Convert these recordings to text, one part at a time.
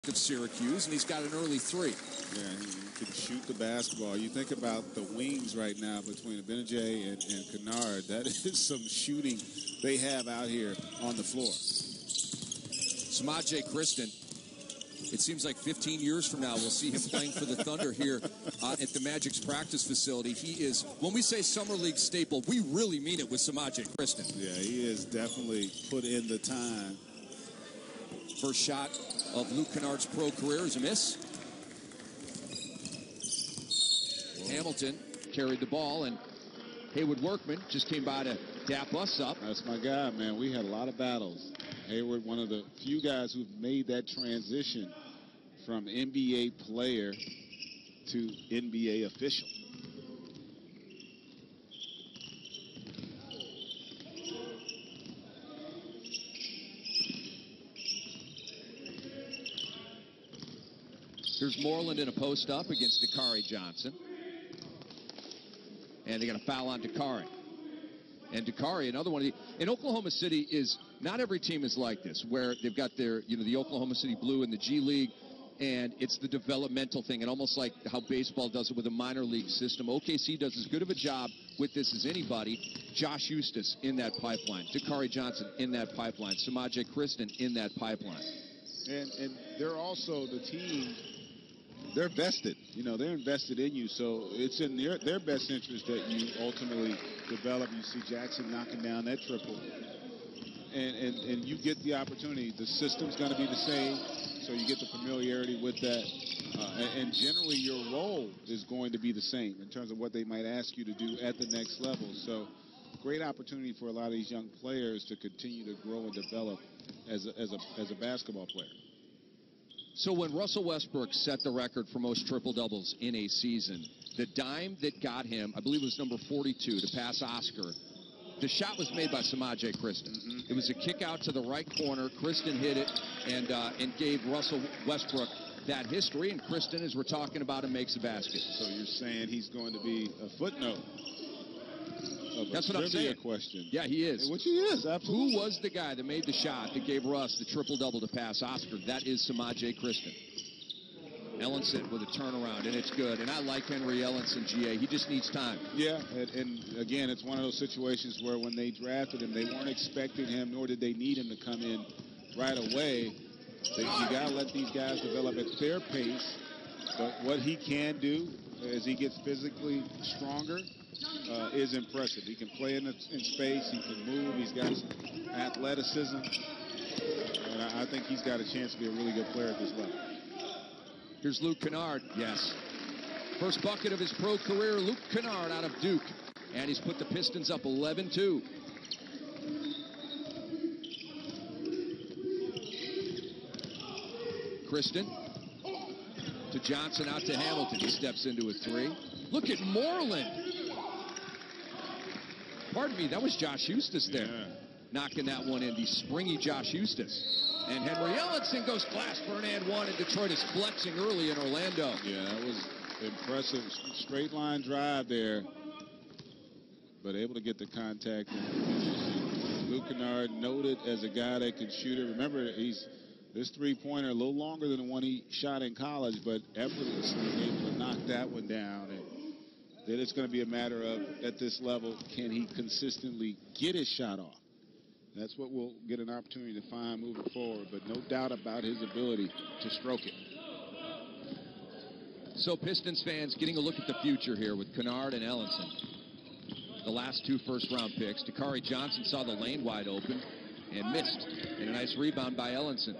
of Syracuse, and he's got an early three. Yeah, he can shoot the basketball. You think about the wings right now between Benajay and Kennard. That is some shooting they have out here on the floor. Samaje Kristen, it seems like 15 years from now we'll see him playing for the Thunder here at the Magic's practice facility. He is, when we say Summer League staple, we really mean it with Samaje Kristen. Yeah, he is definitely put in the time. First shot of Luke Kennard's pro career is a miss. Hamilton carried the ball, and Haywood Workman just came by to dap us up. That's my guy, man. We had a lot of battles. Hayward, one of the few guys who've made that transition from NBA player to NBA official. Here's Moreland in a post-up against Dakari Johnson. And they're going to foul on Dakari. And Dakari, another one of the... In Oklahoma City, is not every team is like this, where they've got their, the Oklahoma City Blue in the G League, and it's the developmental thing, and almost like how baseball does it with a minor league system. OKC does as good of a job with this as anybody. Josh Eustace in that pipeline. Dakari Johnson in that pipeline. Samaje Kristen in that pipeline. And they're also the team... They're vested. They're invested in you, so it's in their best interest that you ultimately develop. You see Jackson knocking down that triple. And you get the opportunity. The system's going to be the same, so you get the familiarity with that. And generally your role is going to be the same in terms of what they might ask you to do at the next level. So great opportunity for a lot of these young players to continue to grow and develop as a basketball player. So when Russell Westbrook set the record for most triple-doubles in a season, the dime that got him, I believe it was number 42, to pass Oscar, the shot was made by Samaje Kristen. It was a kick out to the right corner. Kristen hit it and gave Russell Westbrook that history, and Kristen, as we're talking about him, makes a basket. So you're saying he's going to be a footnote of That's a what I'm saying. Question. Yeah, he is. Which he is, absolutely. Who was the guy that made the shot that gave Russ the triple-double to pass Oscar? That is Samaje Kristen. Ellenson with a turnaround, and it's good. And I like Henry Ellenson, GA. He just needs time. Yeah, and again, it's one of those situations where when they drafted him, they weren't expecting him, nor did they need him to come in right away. So you got to let these guys develop at their pace. But what he can do as he gets physically stronger is impressive. He can play in space. He can move. He's got some athleticism. And I think he's got a chance to be a really good player at this level. Here's Luke Kennard. Yes. First bucket of his pro career, Luke Kennard out of Duke. And he's put the Pistons up 11-2. Kristen to Johnson, out to Hamilton. He steps into a three. Look at Moreland. Pardon me, that was Josh Eustace there. Yeah. Knocking that one in, the springy Josh Eustace. And Henry Ellenson goes glass for an and one, and Detroit is flexing early in Orlando. Yeah, that was impressive. Straight line drive there, but able to get the contact. Luke Kennard noted as a guy that can shoot it. Remember, this three-pointer a little longer than the one he shot in college, but effortlessly able to knock that one down. And then it's going to be a matter of, at this level, can he consistently get his shot off? That's what we'll get an opportunity to find moving forward, but no doubt about his ability to stroke it. So Pistons fans getting a look at the future here with Kennard and Ellenson. The last two first-round picks. Dakari Johnson saw the lane wide open and missed. And a nice rebound by Ellenson.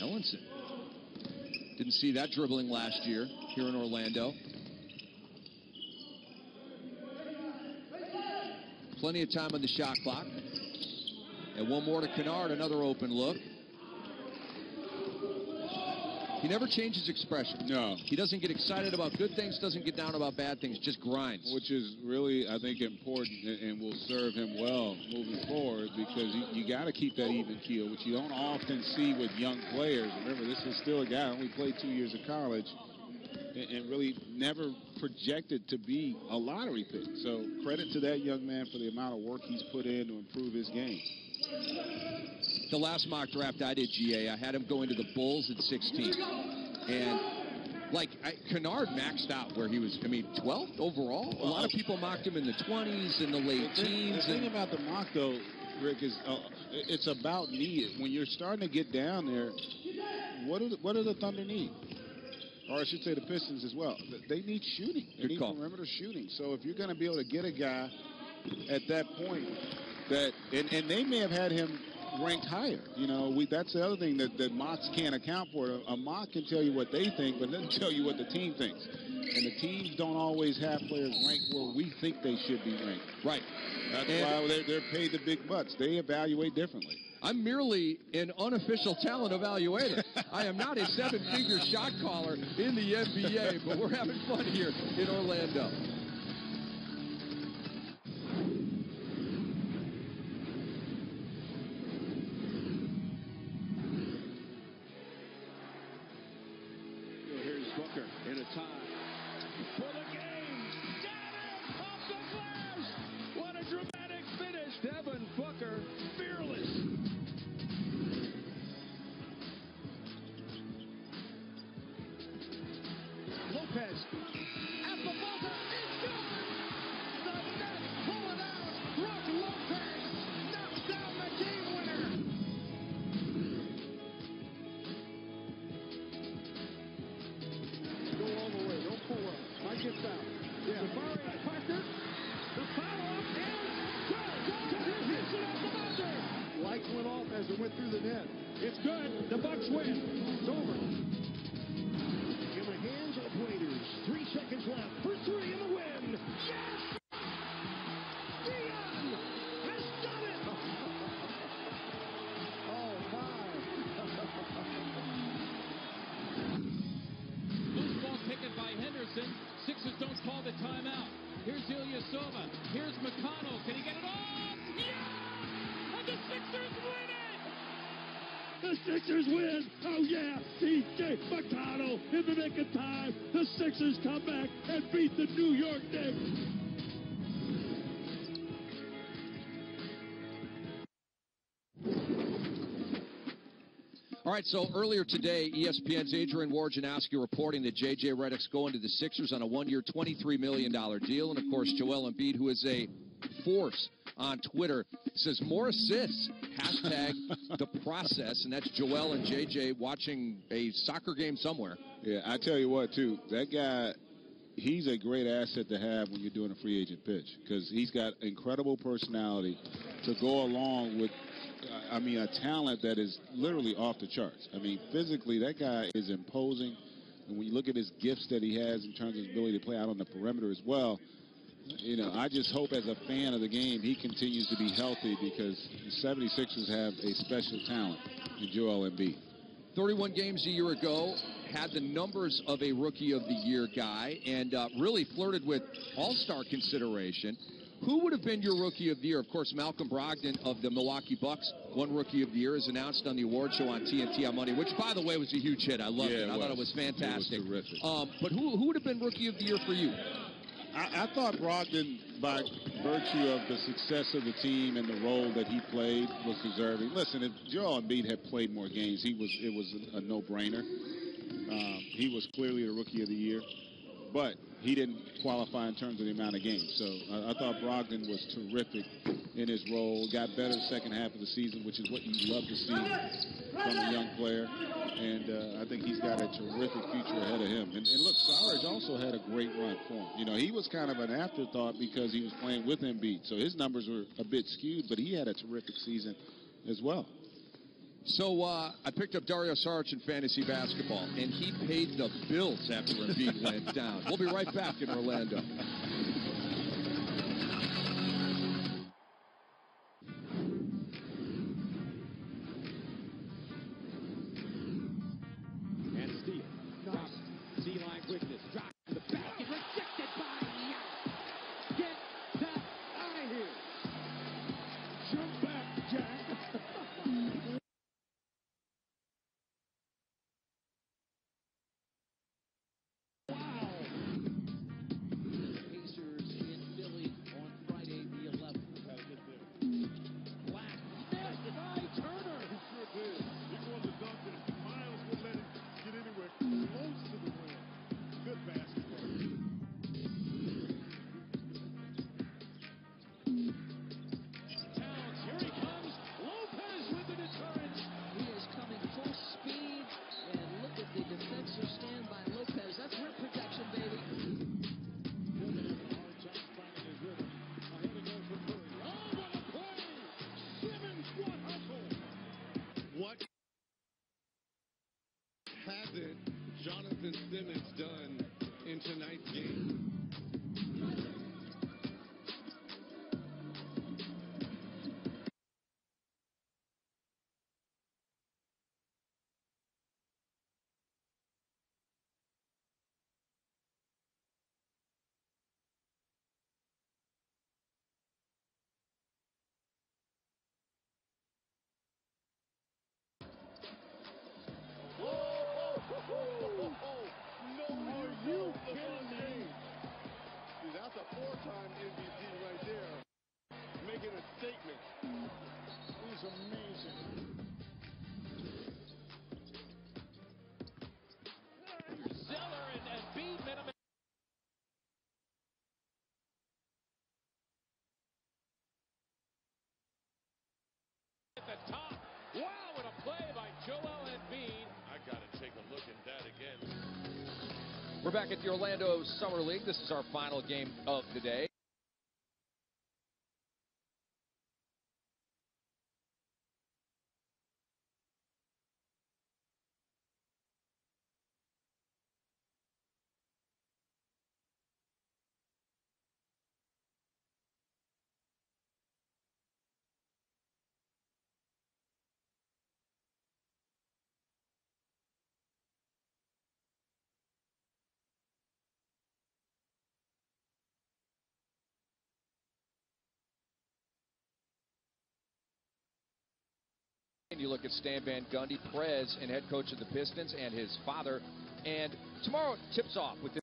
Ellenson. Didn't see that dribbling last year here in Orlando. Plenty of time on the shot clock. And one more to Kennard, another open look. He never changes expression. No. He doesn't get excited about good things, doesn't get down about bad things, just grinds. Which is really, I think, important and will serve him well moving forward, because you got to keep that even keel, which you don't often see with young players. Remember, this is still a guy who only played 2 years of college and really never projected to be a lottery pick. So credit to that young man for the amount of work he's put in to improve his game. The last mock draft I did, GA, I had him going to the Bulls at 16. And, Kennard maxed out where he was, 12th overall. A lot of people mocked him in the 20s, in the late teens. The thing about the mock, though, Rick, is it's about need. When you're starting to get down there, what do the Thunder need? Or I should say the Pistons as well. They need shooting. They need perimeter shooting. So if you're going to be able to get a guy at that point and they may have had him ranked higher. That's the other thing that mocks can't account for. A mock can tell you what they think, but doesn't tell you what the team thinks. And the teams don't always have players ranked where we think they should be ranked. Right. That's why they're paid the big bucks. They evaluate differently. I'm merely an unofficial talent evaluator. I am not a seven-figure shot caller in the NBA, but we're having fun here in Orlando. Here's Booker in a tie for the game. Got it off the glass. What a dramatic finish. Devin Booker, fearless. Lopez at the buzzer. It's good. The Nets pull it out. Brook Lopez knocks down the game winner. Go all the way. Don't pull up. Might get fouled. Yeah. Jabari Parker. The follow-up and hits it off the buzzer. Lights went off as it went through the net. It's good. The Bucks win. It's over. In the hands of Raiders. 3 seconds left for 3 in the win. Yes! Dion has done it! Oh, my. Loose ball taken by Henderson. Sixers don't call the timeout. Here's Ilyasova. Here's McConnell. Can he get it off? Yeah! And the Sixers win it! The Sixers win. Oh, yeah. T.J. McConnell in the nick of time. The Sixers come back and beat the New York Knicks. All right, so earlier today, ESPN's Adrian Wojnarowski reporting that J.J. Redick's going to the Sixers on a one-year, $23 million deal. And, of course, Joel Embiid, who is a force on Twitter, says more assists, hashtag the process. And that's Joel and J.J. watching a soccer game somewhere. Yeah, I tell you what, too, that guy, he's a great asset to have when you're doing a free agent pitch because he's got incredible personality to go along with a talent that is literally off the charts. Physically, that guy is imposing. And when you look at his gifts that he has in terms of his ability to play out on the perimeter as well, I just hope as a fan of the game he continues to be healthy because the 76ers have a special talent in Joel Embiid. 31 games a year ago, had the numbers of a Rookie of the Year guy, and really flirted with All-Star consideration. Who would have been your Rookie of the Year? Of course, Malcolm Brogdon of the Milwaukee Bucks won Rookie of the Year, as announced on the award show on TNT on Monday, which, by the way, was a huge hit. I loved it. I thought it was fantastic. It was terrific. But who would have been Rookie of the Year for you? I thought Brogdon, by virtue of the success of the team and the role that he played, was deserving. Listen, if Joel Embiid had played more games, it was a no-brainer. He was clearly the Rookie of the Year. But he didn't qualify in terms of the amount of games. So I thought Brogdon was terrific in his role. Got better second half of the season, which is what you love to see from a young player. And I think he's got a terrific future ahead of him. And look, Sarge also had a great run for him. He was kind of an afterthought because he was playing with Embiid. So his numbers were a bit skewed, but he had a terrific season as well. So I picked up Dario Saric in fantasy basketball, and he paid the bills after Embiid went down. We'll be right back in Orlando. And steal. Nice. D-line quickness. Drop to the basket. Rejected by Yacht. Get that out of here. Jump back, Jack. Pacers in Philly on Friday the 11th. Black. Smith. We're back at the Orlando Summer League. This is our final game of the day. You look at Stan Van Gundy, Prez, and head coach of the Pistons, and his father. And tomorrow tips off with